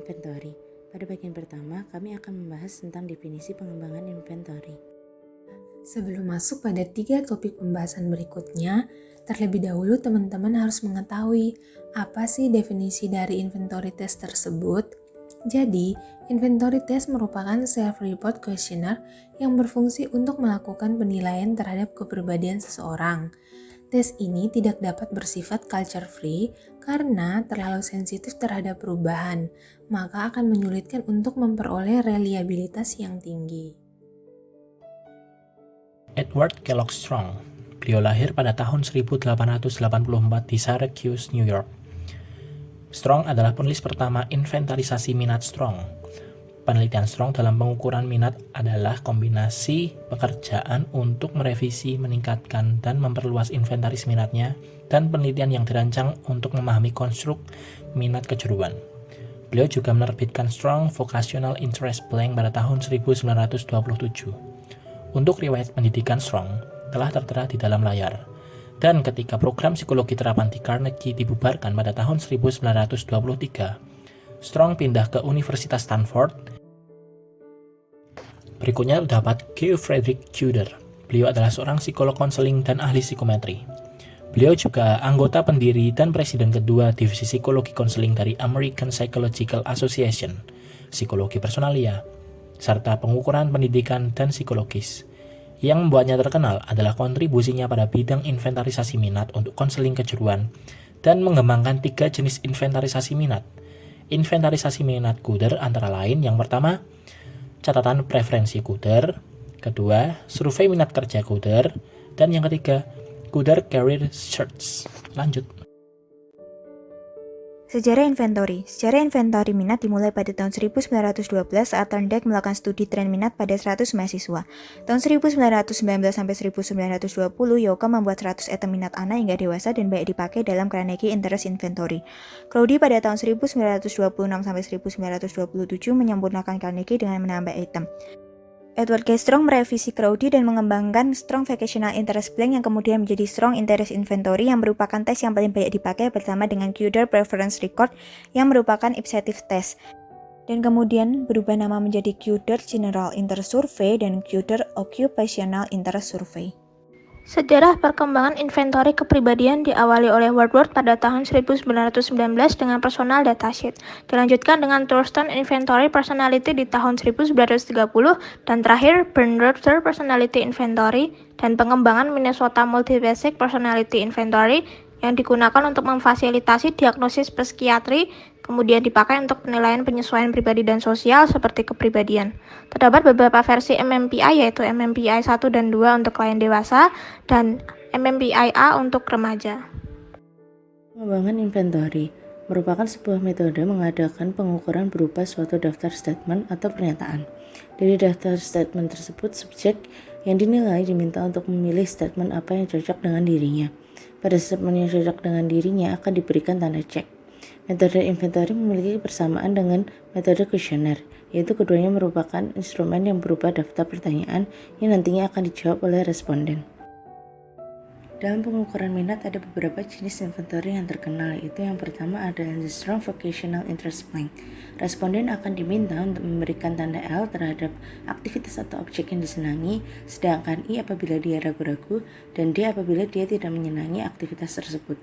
inventory. Pada bagian pertama, kami akan membahas tentang definisi pengembangan inventory. Sebelum masuk pada 3 topik pembahasan berikutnya, terlebih dahulu teman-teman harus mengetahui apa sih definisi dari inventory test tersebut. Jadi, inventory test merupakan self-report questionnaire yang berfungsi untuk melakukan penilaian terhadap kepribadian seseorang. Tes ini tidak dapat bersifat culture free karena terlalu sensitif terhadap perubahan, maka akan menyulitkan untuk memperoleh reliabilitas yang tinggi. Edward Kellogg Strong. Beliau lahir pada tahun 1884 di Syracuse, New York. Strong adalah penulis pertama inventarisasi minat Strong. Penelitian Strong dalam pengukuran minat adalah kombinasi pekerjaan untuk merevisi, meningkatkan, dan memperluas inventaris minatnya, dan penelitian yang dirancang untuk memahami konstruk minat kejuruan. Beliau juga menerbitkan Strong Vocational Interest Blank pada tahun 1927. Untuk riwayat pendidikan Strong telah tertera di dalam layar. Dan ketika program psikologi terapan di Carnegie dibubarkan pada tahun 1923, Strong pindah ke Universitas Stanford. Berikutnya terdapat G. Frederick Kuder. Beliau adalah seorang psikolog konseling dan ahli psikometri. Beliau juga anggota pendiri dan presiden kedua divisi psikologi konseling dari American Psychological Association, psikologi personalia, serta pengukuran pendidikan dan psikologis. Yang membuatnya terkenal adalah kontribusinya pada bidang inventarisasi minat untuk konseling kejuruan dan mengembangkan 3 jenis inventarisasi minat. Inventarisasi minat Kuder antara lain yang pertama, catatan preferensi Kuder, kedua, survei minat kerja Kuder, dan yang ketiga, Kuder Career Search. Lanjut. Sejarah inventory minat dimulai pada tahun 1912 saat Thorndike melakukan studi tren minat pada 100 mahasiswa. Tahun 1919 sampai 1920, Yoka membuat 100 item minat anak hingga dewasa dan banyak dipakai dalam Carnegie Interest Inventory. Crowdy pada tahun 1926 sampai 1927 menyempurnakan Carnegie dengan menambah item. Edward K. Strong merevisi Crowdy dan mengembangkan Strong Vocational Interest Blank yang kemudian menjadi Strong Interest Inventory yang merupakan tes yang paling banyak dipakai bersama dengan Kuder Preference Record yang merupakan ipsative test. Dan kemudian berubah nama menjadi Kuder General Interest Survey dan Kuder Occupational Interest Survey. Sejarah perkembangan inventory kepribadian diawali oleh Woodward pada tahun 1919 dengan personal datasheet, dilanjutkan dengan Thurston Inventory Personality di tahun 1930, dan terakhir Bernreuther Personality Inventory dan pengembangan Minnesota Multi-Basic Personality Inventory yang digunakan untuk memfasilitasi diagnosis psikiatri, kemudian dipakai untuk penilaian penyesuaian pribadi dan sosial seperti kepribadian. Terdapat beberapa versi MMPI yaitu MMPI 1 dan 2 untuk klien dewasa dan MMPI A untuk remaja. Pengembangan inventory merupakan sebuah metode mengadakan pengukuran berupa suatu daftar statement atau pernyataan. Dari daftar statement tersebut, subjek yang dinilai diminta untuk memilih statement apa yang cocok dengan dirinya. Pada statement yang cocok dengan dirinya akan diberikan tanda cek. Metode inventory memiliki persamaan dengan metode kuesioner, yaitu keduanya merupakan instrumen yang berupa daftar pertanyaan yang nantinya akan dijawab oleh responden. Dalam pengukuran minat ada beberapa jenis inventory yang terkenal, yaitu yang pertama adalah the Strong Vocational Interest Blank. Responden akan diminta untuk memberikan tanda L terhadap aktivitas atau objek yang disenangi, sedangkan I apabila dia ragu-ragu dan D apabila dia tidak menyenangi aktivitas tersebut.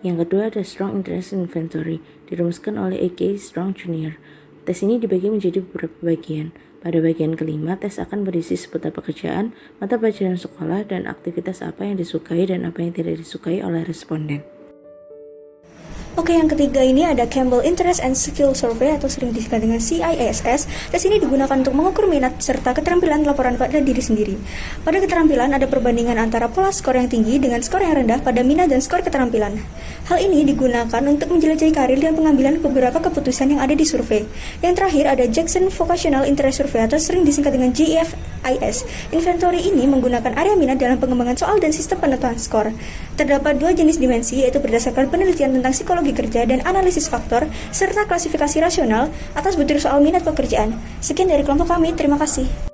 Yang kedua ada Strong Interest Inventory, dirumuskan oleh A.K. Strong Jr. Tes ini dibagi menjadi beberapa bagian. Pada bagian kelima, tes akan berisi seputar pekerjaan, mata pelajaran sekolah, dan aktivitas apa yang disukai dan apa yang tidak disukai oleh responden. Oke, yang ketiga ini ada Campbell Interest and Skill Survey atau sering disingkat dengan CISS. Tes ini digunakan untuk mengukur minat serta keterampilan laporan pada diri sendiri. Pada keterampilan ada perbandingan antara pola skor yang tinggi dengan skor yang rendah pada minat dan skor keterampilan. Hal ini digunakan untuk menjelajahi karir dan pengambilan beberapa keputusan yang ada di survei. Yang terakhir ada Jackson Vocational Interest Survey atau sering disingkat dengan JFIS. Inventory ini menggunakan area minat dalam pengembangan soal dan sistem penentuan skor. Terdapat 2 jenis dimensi, yaitu berdasarkan penelitian tentang psikologi kerja dan analisis faktor, serta klasifikasi rasional atas butir soal minat pekerjaan. Sekian dari kelompok kami, terima kasih.